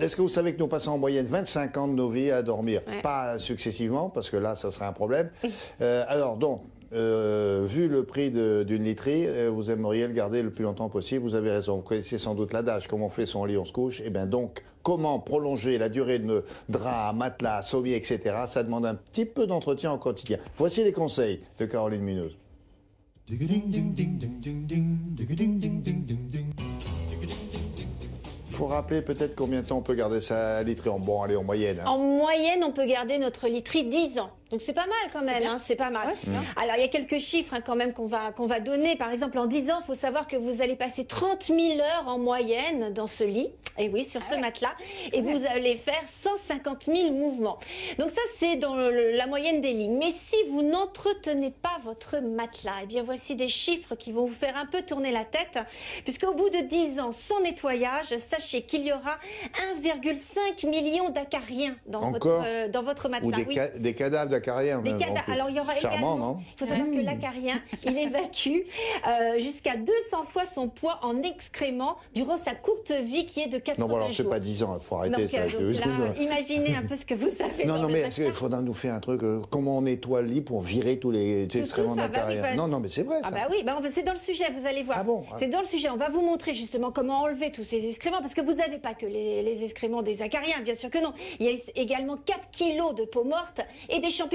Est-ce que vous savez que nous passons en moyenne 25 ans de nos vies à dormir? Pas successivement, parce que là, ça serait un problème. Alors, donc, vu le prix d'une literie, vous aimeriez le garder le plus longtemps possible. Vous avez raison. Vous connaissez sans doute l'adage, comme on fait son lit, on se couche. Et bien donc, comment prolonger la durée de nos draps, matelas, sommiers, etc. Ça demande un petit peu d'entretien au quotidien. Voici les conseils de Caroline Munoz. Il faut rappeler peut-être combien de temps on peut garder sa literie bon, allez, en moyenne. En moyenne, on peut garder notre literie 10 ans. Donc c'est pas mal quand même, c'est pas mal. Ouais, alors il y a quelques chiffres quand même qu'on va donner. Par exemple, en 10 ans, il faut savoir que vous allez passer 30 000 heures en moyenne dans ce lit. Et oui, sur ce matelas. Et vous allez faire 150 000 mouvements. Donc ça, c'est dans la moyenne des lits. Mais si vous n'entretenez pas votre matelas, eh bien voici des chiffres qui vont vous faire un peu tourner la tête. Puisqu'au bout de 10 ans sans nettoyage, sachez qu'il y aura 1,5 million d'acariens dans votre matelas. Ou des cadavres d'acariens. Alors il y aura également, il faut savoir que l'acarien, il évacue jusqu'à 200 fois son poids en excréments durant sa courte vie qui est de 80 jours. Non, alors c'est jours. pas 10 ans, il faut arrêter. Imaginez un peu ce que vous avez Non, dans le mais matelas. il faudra nous faire un truc, comment on nettoie le lit pour virer tous les excréments d'acariens. Non, mais c'est vrai. Ah bah oui, c'est dans le sujet, vous allez voir. Ah bon? C'est dans le sujet, on va vous montrer justement comment enlever tous ces excréments, parce que vous n'avez pas que les excréments des acariens, bien sûr que non. Il y a également 4 kilos de peau morte et des champignons.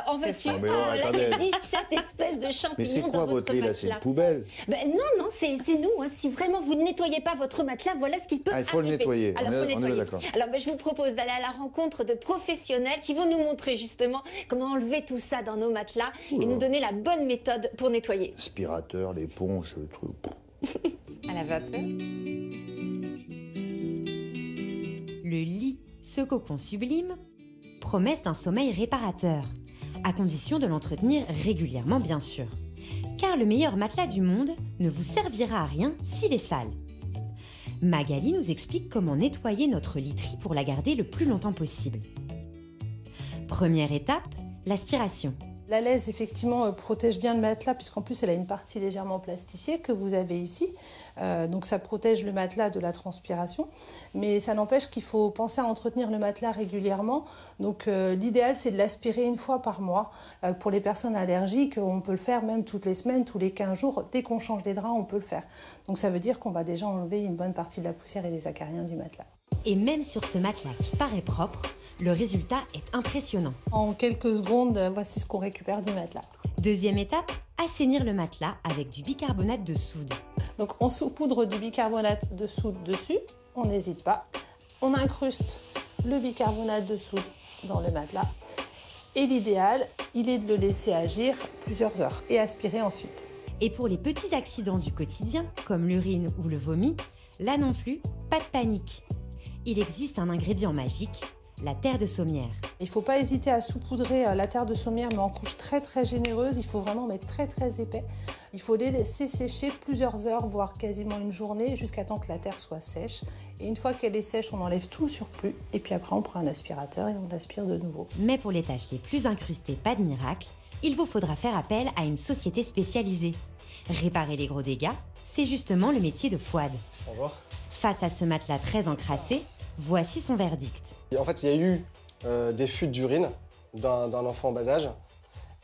En veux-tu pas, là, il y a 17 espèces de champignons. Mais c'est quoi dans votre lit là? C'est une poubelle? Non, c'est nous. Si vraiment vous ne nettoyez pas votre matelas, voilà ce qui peut arriver. Il faut le nettoyer. Alors, on est d'accord. Alors, je vous propose d'aller à la rencontre de professionnels qui vont nous montrer justement comment enlever tout ça dans nos matelas et nous donner la bonne méthode pour nettoyer. Aspirateur, l'éponge, le truc. À la vapeur. Le lit, ce cocon sublime, promesse d'un sommeil réparateur, à condition de l'entretenir régulièrement bien sûr. Car le meilleur matelas du monde ne vous servira à rien s'il est sale. Magali nous explique comment nettoyer notre literie pour la garder le plus longtemps possible. Première étape, l'aspiration. La laise, effectivement, protège bien le matelas, puisqu'en plus, elle a une partie légèrement plastifiée que vous avez ici. Donc, ça protège le matelas de la transpiration. Mais ça n'empêche qu'il faut penser à entretenir le matelas régulièrement. Donc, l'idéal, c'est de l'aspirer une fois par mois. Pour les personnes allergiques, on peut le faire même toutes les semaines, tous les 15 jours. Dès qu'on change les draps, on peut le faire. Donc, ça veut dire qu'on va déjà enlever une bonne partie de la poussière et des acariens du matelas. Et même sur ce matelas qui paraît propre, le résultat est impressionnant. En quelques secondes, voici ce qu'on récupère du matelas. Deuxième étape, assainir le matelas avec du bicarbonate de soude. Donc on saupoudre du bicarbonate de soude dessus, on n'hésite pas. On incruste le bicarbonate de soude dans le matelas. Et l'idéal, il est de le laisser agir plusieurs heures et aspirer ensuite. Et pour les petits accidents du quotidien, comme l'urine ou le vomi, là non plus, pas de panique. Il existe un ingrédient magique, la terre de sommière. Il ne faut pas hésiter à saupoudrer la terre de sommière, mais en couche très très généreuse. Il faut vraiment mettre très très épais. Il faut les laisser sécher plusieurs heures, voire quasiment une journée, jusqu'à temps que la terre soit sèche. Et une fois qu'elle est sèche, on enlève tout le surplus. Et puis après, on prend un aspirateur et on aspire de nouveau. Mais pour les tâches les plus incrustées, pas de miracle, il vous faudra faire appel à une société spécialisée. Réparer les gros dégâts, c'est justement le métier de Fouad. Bonjour. Face à ce matelas très encrassé, voici son verdict. En fait, il y a eu des fuites d'urine d'un enfant en bas âge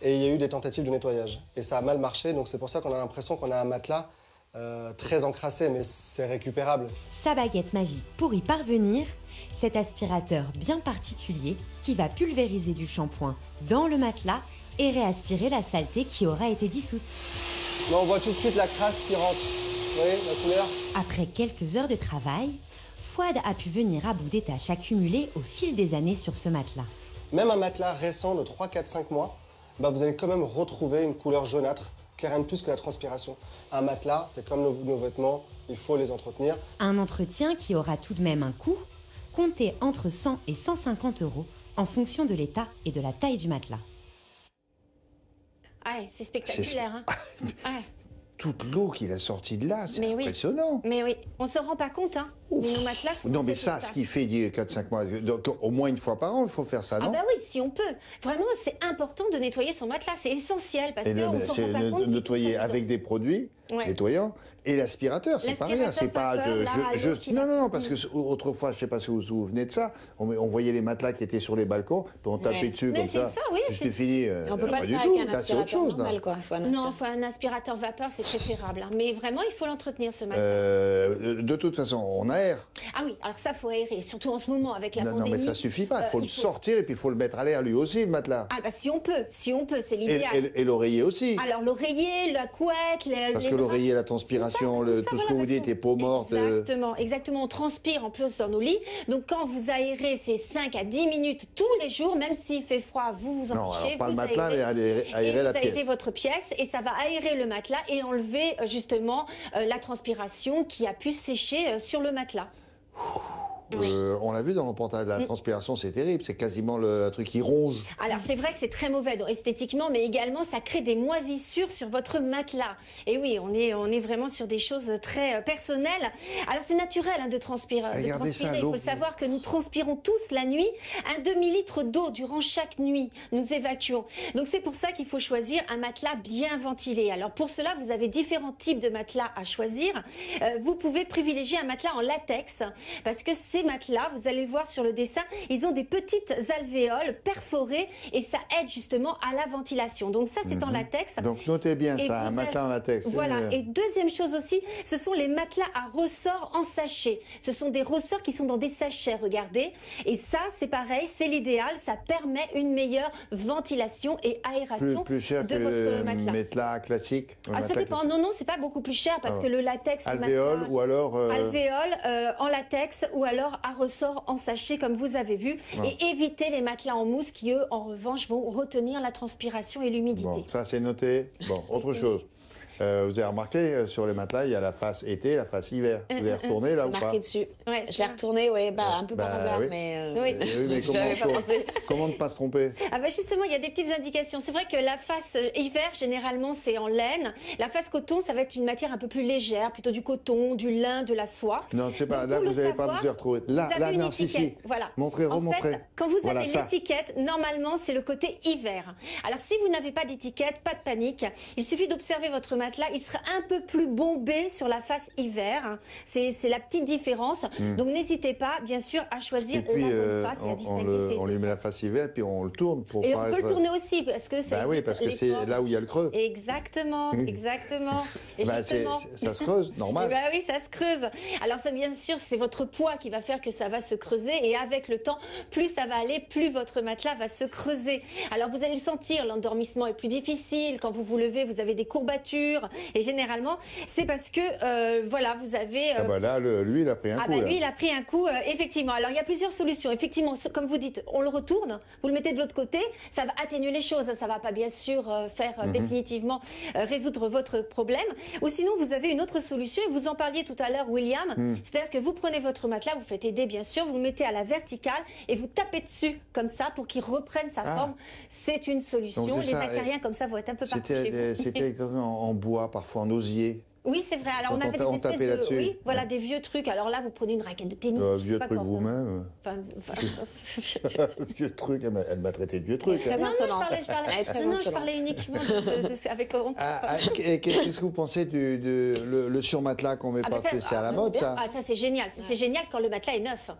et il y a eu des tentatives de nettoyage. Et ça a mal marché, donc c'est pour ça qu'on a l'impression qu'on a un matelas très encrassé, mais c'est récupérable. Sa baguette magique pour y parvenir, cet aspirateur bien particulier qui va pulvériser du shampoing dans le matelas et réaspirer la saleté qui aura été dissoute. Là, on voit tout de suite la crasse qui rentre. Vous voyez la couleur? Après quelques heures de travail, Fouad a pu venir à bout des tâches accumulées au fil des années sur ce matelas. Même un matelas récent de 3, 4, 5 mois, vous allez quand même retrouver une couleur jaunâtre, qui n'a rien de plus que la transpiration. Un matelas, c'est comme nos vêtements, il faut les entretenir. Un entretien qui aura tout de même un coût, compté entre 100 et 150 € en fonction de l'état et de la taille du matelas. Ouais, c'est spectaculaire. Toute l'eau qu'il a sortie de là, c'est impressionnant. Mais oui, on ne se rend pas compte, Mais nos matelas sont Non, mais faits ça, pour ce qui fait 4-5 mois, donc au moins une fois par an, il faut faire ça, non? Ah bah oui, si on peut. Vraiment, c'est important de nettoyer son matelas, c'est essentiel parce qu'on s'en rend pas compte. Nettoyer avec des produits nettoyants et l'aspirateur, c'est pas rien. C'est pas non, parce que autrefois, je sais pas si vous vous souvenez de ça, on voyait les matelas qui étaient sur les balcons, puis on tapait dessus mais comme ça. Oui, c'était fini. On peut pas le du faire tout. avec un Là, c'est autre chose. normal, quoi. Non, il faut un aspirateur vapeur, c'est préférable. Mais vraiment, il faut l'entretenir ce matelas. De toute façon, on aère. Ah oui, alors ça, faut aérer, surtout en ce moment avec la pandémie. Non, mais ça suffit pas. Il faut le sortir et puis il faut le mettre à l'air lui aussi, le matelas. Ah bah si on peut, c'est l'idéal. Et l'oreiller aussi. Alors l'oreiller, la couette, parce que l'oreiller, la transpiration, tout ce que vous dites, les peaux mortes. Exactement. On transpire en plus dans nos lits. Donc quand vous aérez ces 5 à 10 minutes tous les jours, même s'il fait froid, vous en fichez. Non, pas le matelas, mais aérer la pièce. Vous aérez votre pièce et ça va aérer le matelas et enlever justement la transpiration qui a pu sécher sur le matelas. On l'a vu dans le reportage, la transpiration, c'est terrible. C'est quasiment le truc qui ronge. Alors, c'est vrai que c'est très mauvais esthétiquement, mais également, ça crée des moisissures sur votre matelas. Et oui, on est vraiment sur des choses très personnelles. Alors, c'est naturel de transpirer. Il faut savoir que nous transpirons tous la nuit. Un demi-litre d'eau durant chaque nuit, nous évacuons. Donc, c'est pour ça qu'il faut choisir un matelas bien ventilé. Alors, pour cela, vous avez différents types de matelas à choisir. Vous pouvez privilégier un matelas en latex, parce que ces matelas, vous allez voir sur le dessin, ils ont des petites alvéoles perforées et ça aide justement à la ventilation. Donc ça, c'est en latex. Donc notez bien ça, un matelas en latex. Voilà. Et deuxième chose aussi, ce sont les matelas à ressorts en sachet. Ce sont des ressorts qui sont dans des sachets, regardez. Et ça, c'est pareil, c'est l'idéal. Ça permet une meilleure ventilation et aération plus cher de que votre matelas. Matelas classique. Ça dépend. Non, c'est pas beaucoup plus cher parce que le latex, alvéole ou alors alvéole en latex ou alors à ressort en sachet comme vous avez vu et évitez les matelas en mousse qui eux en revanche vont retenir la transpiration et l'humidité. Bon, ça c'est noté. Bon, autre chose. Vous avez remarqué sur les matelas, il y a la face été, la face hiver. Vous avez retourné là ou pas? C'est marqué dessus. Je l'ai retourné, un peu par hasard, mais mais comment ne pas se tromper? Ah bah justement, il y a des petites indications. C'est vrai que la face hiver, généralement, c'est en laine. La face coton, ça va être une matière un peu plus légère, plutôt du coton, du lin, de la soie. Non, je sais pas. Là, vous n'avez pas vous retrouver. Là, non, si. Voilà. Montrez, remontrez. Quand vous avez l'étiquette, normalement, c'est le côté hiver. Alors, si vous n'avez pas d'étiquette, pas de panique. Il suffit d'observer votre matelas. Il sera un peu plus bombé sur la face hiver. C'est la petite différence. Donc, n'hésitez pas, bien sûr, à choisir la bonne face et à distinguer on lui met la face hiver, puis on le tourne. Et on peut le tourner aussi, parce que c'est... oui, parce que c'est là où il y a le creux. Exactement. Ça se creuse, normal. Oui, ça se creuse. Alors ça, bien sûr, c'est votre poids qui va faire que ça va se creuser. Et avec le temps, plus ça va aller, plus votre matelas va se creuser. Alors vous allez le sentir, l'endormissement est plus difficile. Quand vous vous levez, vous avez des courbatures. Et généralement, c'est parce que, vous avez... là, lui, il a pris un coup. Lui, il a pris un coup, effectivement. Alors, il y a plusieurs solutions. Effectivement, comme vous dites, on le retourne, vous le mettez de l'autre côté, ça va atténuer les choses. Ça va pas, bien sûr, faire définitivement résoudre votre problème. Ou sinon, vous avez une autre solution. Et vous en parliez tout à l'heure, William. C'est-à-dire que vous prenez votre matelas, vous faites aider, bien sûr, vous le mettez à la verticale et vous tapez dessus, comme ça, pour qu'il reprenne sa forme. C'est une solution. Donc, les acariens, comme ça, vont être un peu partout chez vous. C'était en bois, parfois en osier. Oui, c'est vrai. Alors, on avait des espèces de... des vieux trucs. Alors là, vous prenez une raquette de tennis. Vieux truc vous-même. Vieux truc, elle m'a traité de vieux truc. Je parlais uniquement avec... Qu'est-ce que vous pensez le surmatelas qu'on met pas plus? C'est à la mode, ça? Ça, c'est génial. C'est génial quand le matelas est neuf.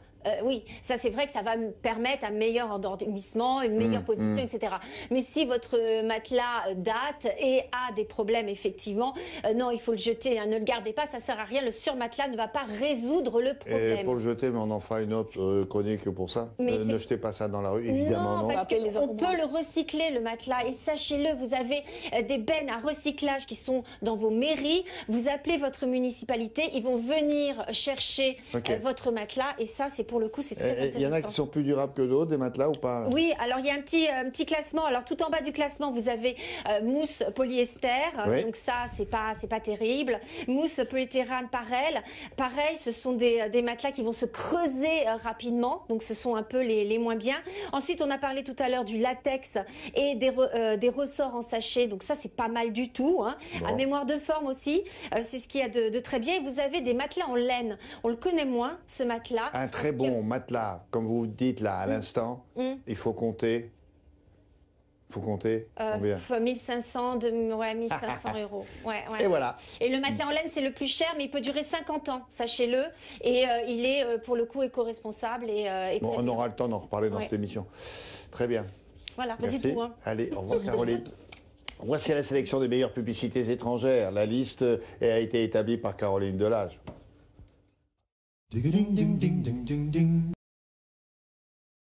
Oui, ça c'est vrai que ça va me permettre un meilleur endormissement, une meilleure position, etc. Mais si votre matelas date et a des problèmes, effectivement, non, il faut le jeter. Ne le gardez pas, ça sert à rien. Le surmatelas ne va pas résoudre le problème. Et pour le jeter, mais on en fera une autre chronique pour ça. Ne jetez pas ça dans la rue, évidemment. Non, parce qu'on peut le recycler, le matelas. Et sachez-le, vous avez des bennes à recyclage qui sont dans vos mairies. Vous appelez votre municipalité, ils vont venir chercher votre matelas. Et ça, c'est pour le coup, c'est très intéressant. Il y en a qui sont plus durables que d'autres, des matelas ou pas? Oui, alors il y a un petit classement. Alors tout en bas du classement, vous avez mousse polyester. Oui. Donc ça, c'est pas terrible. Mousse polyéthérane pareil, ce sont des matelas qui vont se creuser rapidement. Donc ce sont un peu les moins bien. Ensuite, on a parlé tout à l'heure du latex et des ressorts en sachet. Donc ça, c'est pas mal du tout. Hein. Bon. À mémoire de forme aussi, c'est ce qu'il y a de très bien. Et vous avez des matelas en laine. On le connaît moins, ce matelas. Un très bon matelas, comme vous dites là à l'instant, il faut compter. Faut compter combien? 1500, 1500 euros. Ouais. Et voilà. Et le matelas en laine, c'est le plus cher, mais il peut durer 50 ans, sachez-le. Et il est, pour le coup, éco-responsable. Bon, on aura le temps d'en reparler dans cette émission. Très bien. Voilà, c'est Merci. tout. Hein. Allez, au revoir Caroline. Voici la sélection des meilleures publicités étrangères. La liste a été établie par Caroline Delage.